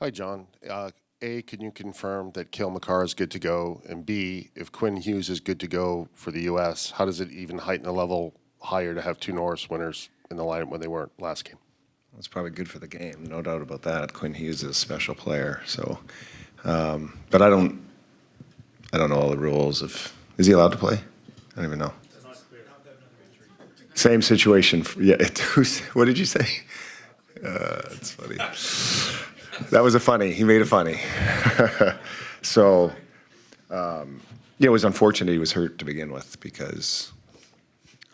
Hi, John. A, can you confirm that Cale Makar is good to go? And B, if Quinn Hughes is good to go for the U.S., how does it even heighten a level higher to have two Norris winners in the lineup when they weren't last game? It's probably good for the game, no doubt about that. Quinn Hughes is a special player, so. But I don't know all the rules. Is he allowed to play? I don't even know. Same situation. Yeah. What did you say? It's funny. That was he made it funny. So, it was unfortunate he was hurt to begin with because,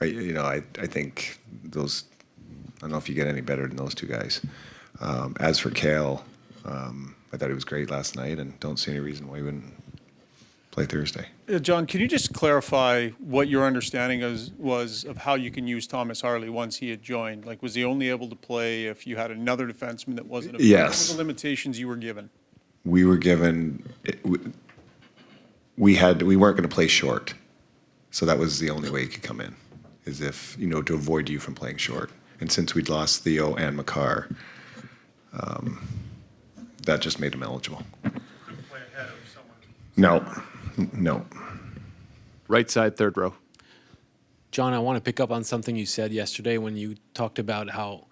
I think those. I don't know if you get any better than those two guys. As for Cale, I thought he was great last night, and don't see any reason why he wouldn't play Thursday. John, can you just clarify what your understanding was of how you can use Thomas Harley once he had joined? Like, was he only able to play if you had another defenseman that wasn't available? Yes. What were the limitations you were given? We were given. We weren't going to play short, so that was the only way he could come in, is if to avoid you from playing short. And since we'd lost Theo and Makar, that just made him eligible. Couldn't play ahead of someone. No. Right side, third row. John, I want to pick up on something you said yesterday when you talked about how,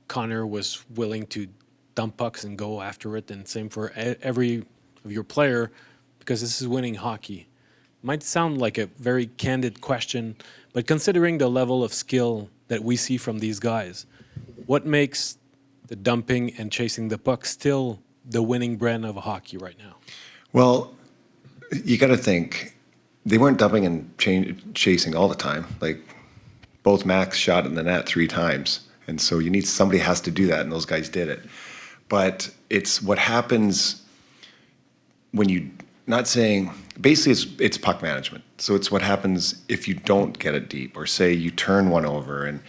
Connor was willing to dump pucks and go after it, and same for every of your player, because this is winning hockey. Might sound like a very candid question, but considering the level of skill that we see from these guys, what makes the dumping and chasing the puck still the winning brand of hockey right now? Well, you got to think they weren't dumping and chasing all the time. Like, both Max shot in the net 3 times, and so somebody has to do that, and those guys did it. But it's what happens when you basically it's puck management. So it's what happens if you don't get it deep, or say you turn one over, and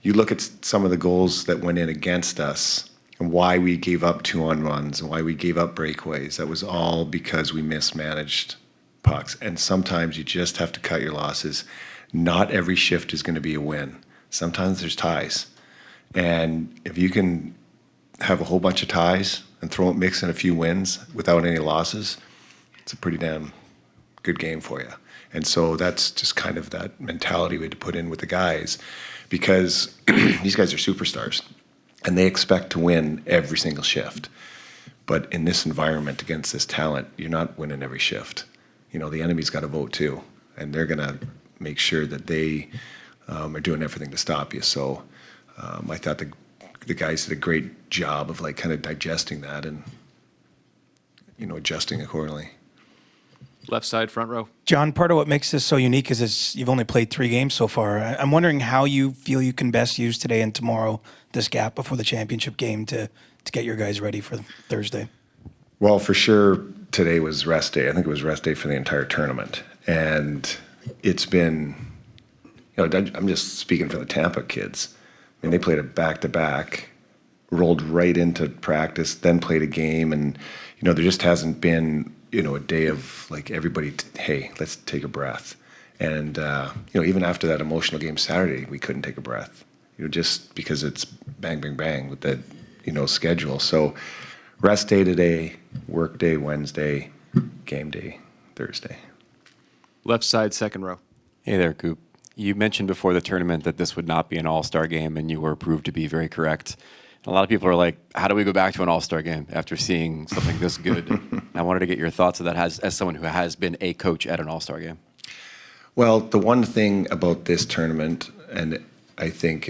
you look at some of the goals that went in against us and why we gave up 2-on-1s and why we gave up breakaways. That was all because we mismanaged pucks. And sometimes you just have to cut your losses. Not every shift is going to be a win. Sometimes there's ties. And if you can have a whole bunch of ties and mix in a few wins without any losses, it's a pretty damn good game for you. And so that's just kind of that mentality we had to put in with the guys, because these guys are superstars and they expect to win every single shift. But in this environment against this talent, you're not winning every shift. The enemy's got to vote too, and they're going to make sure that they are doing everything to stop you. So I thought the guys did a great job of kind of digesting that and adjusting accordingly. Left side, front row. John, part of what makes this so unique is you've only played 3 games so far. I'm wondering how you feel you can best use today and tomorrow, this gap before the championship game, to get your guys ready for Thursday. Well, for sure, today was rest day. I think it was rest day for the entire tournament. And it's been, I'm just speaking for the Tampa kids. I mean, they played a back-to-back, rolled right into practice, then played a game. And, there just hasn't been, a day of everybody, hey, let's take a breath. And, even after that emotional game Saturday, we couldn't take a breath, just because it's bang, bang, bang with the, schedule. So rest day today, work day Wednesday, game day Thursday. Left side, second row. Hey there, Coop. You mentioned before the tournament that this would not be an all-star game, and you were proved to be very correct. A lot of people are like, how do we go back to an all-star game after seeing something this good? And I wanted to get your thoughts on that as someone who has been a coach at an all-star game. Well, the one thing about this tournament, and I think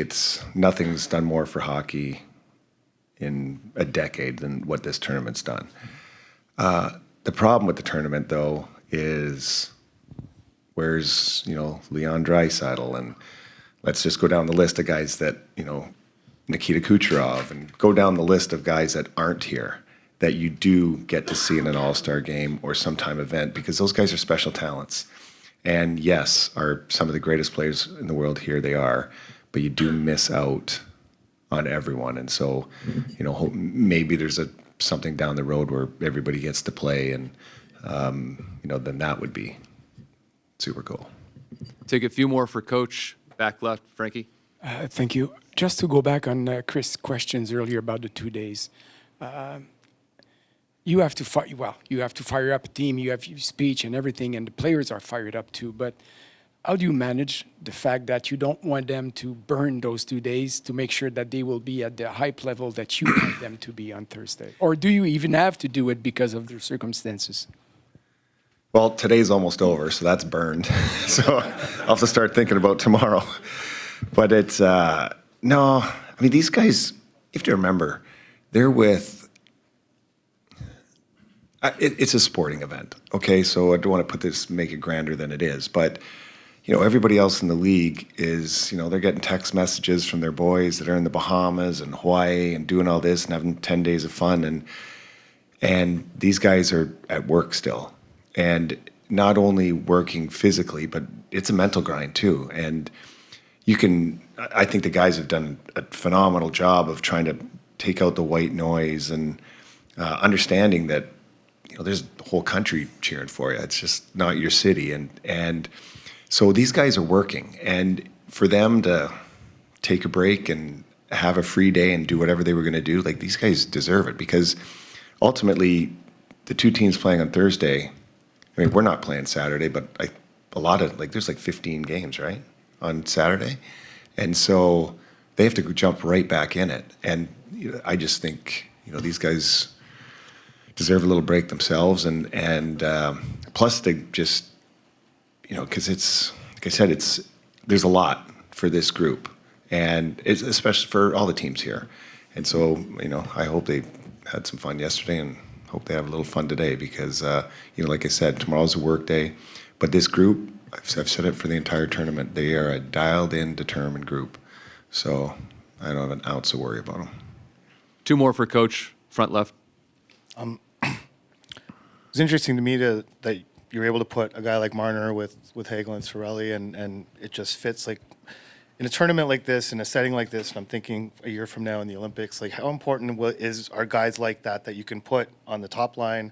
nothing's done more for hockey in a decade than what this tournament's done. The problem with the tournament, though, is where's, Leon Draisaitl, and let's just go down the list of guys that, Nikita Kucherov, and go down the list of guys that aren't here that you do get to see in an all-star game or sometime event, because those guys are special talents. And yes, are some of the greatest players in the world here, they are, but you do miss out on everyone. And so, maybe there's something down the road where everybody gets to play, and, then that would be super cool. Take a few more for Coach. Back left, Frankie. Thank you. Just to go back on Chris' questions earlier about the 2 days. you have to you have to fire up a team. You have your speech and everything, and the players are fired up too. But how do you manage the fact that you don't want them to burn those 2 days to make sure that they will be at the hype level that you want them to be on Thursday? Or do you even have to do it because of their circumstances? Well, today's almost over, so that's burned. So I'll have to start thinking about tomorrow. But it's, no, I mean, these guys, you have to remember, they're with, it's a sporting event, okay? So I don't want to make it grander than it is. But, you know, everybody else in the league is, you know, they're getting text messages from their boys that are in the Bahamas and Hawaii and doing all this and having 10 days of fun. And these guys are at work still. And not only working physically, but it's a mental grind too. And I think the guys have done a phenomenal job of trying to take out the white noise and understanding that, you know, there's a whole country cheering for you. It's just not your city. And so these guys are working. And for them to take a break and have a free day and do whatever they were going to do, like, these guys deserve it, because ultimately the two teams playing on Thursday, I mean, we're not playing Saturday, but a lot of, like, there's like 15 games, right, on Saturday? And so they have to jump right back in it. And you know, I just think, you know, these guys deserve a little break themselves. And plus they just, you know, because it's, like I said, there's a lot for this group. And it's especially for all the teams here. And so, you know, I hope they had some fun yesterday and hope they have a little fun today, because, you know, like I said, tomorrow's a work day. But this group, I've said it for the entire tournament, they are a dialed-in, determined group. So I don't have an ounce of worry about them. Two more for Coach, front left. It's interesting to me that you're able to put a guy like Marner with Hagel and Sorelli, and it just fits. Like, in a tournament like this, in a setting like this, and I'm thinking a year from now in the Olympics, like, how important are guys like that you can put on the top line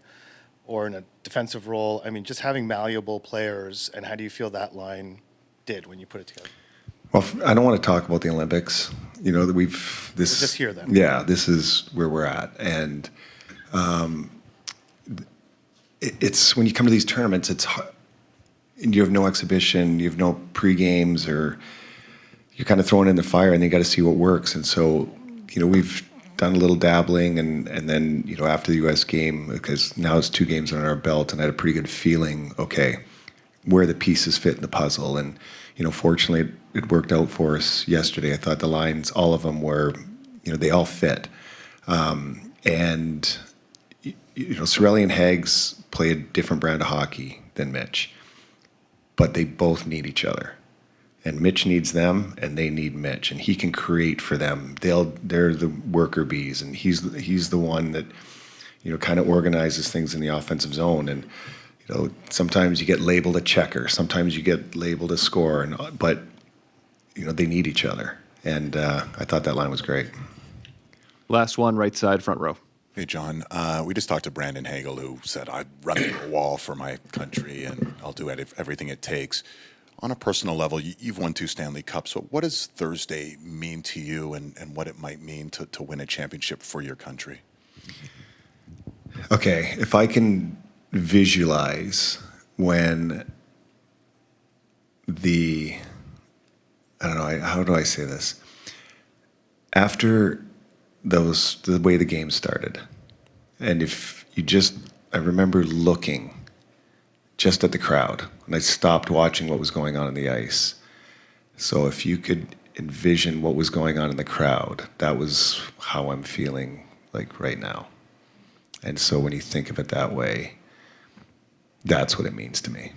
or in a defensive role? I mean, just having malleable players, and how do you feel that line did when you put it together? Well, I don't want to talk about the Olympics. You know, that We're just here then. Yeah, this is where we're at. And it's when you come to these tournaments, it's hard. You have no exhibition, you have no pre-games, or you're kind of thrown in the fire, and you got to see what works. And so, you know, we've done a little dabbling, and then, you know, after the U.S. game, because now it's 2 games on our belt, and I had a pretty good feeling, okay, where the pieces fit in the puzzle. And, you know, fortunately, it worked out for us yesterday. I thought the lines, all of them were, you know, they all fit. And, you know, Sorelli and Hags play a different brand of hockey than Mitch, but they both need each other. And Mitch needs them, and they need Mitch, and he can create for them. They're the worker bees, and he's the one that, you know, kind of organizes things in the offensive zone. And, you know, sometimes you get labeled a checker, sometimes you get labeled a scorer, but, you know, they need each other. And I thought that line was great. Last one, right side, front row. Hey, John. We just talked to Brandon Hagel, who said, I'd run through a wall for my country, and I'll do everything it takes. On a personal level, you've won 2 Stanley Cups. So what does Thursday mean to you, and what it might mean to win a championship for your country? Okay, if I can visualize when I don't know, how do I say this? After the way the game started, and if you I remember looking just at the crowd, and I stopped watching what was going on the ice. So if you could envision what was going on in the crowd, that was how I'm feeling like right now. And so when you think of it that way, that's what it means to me.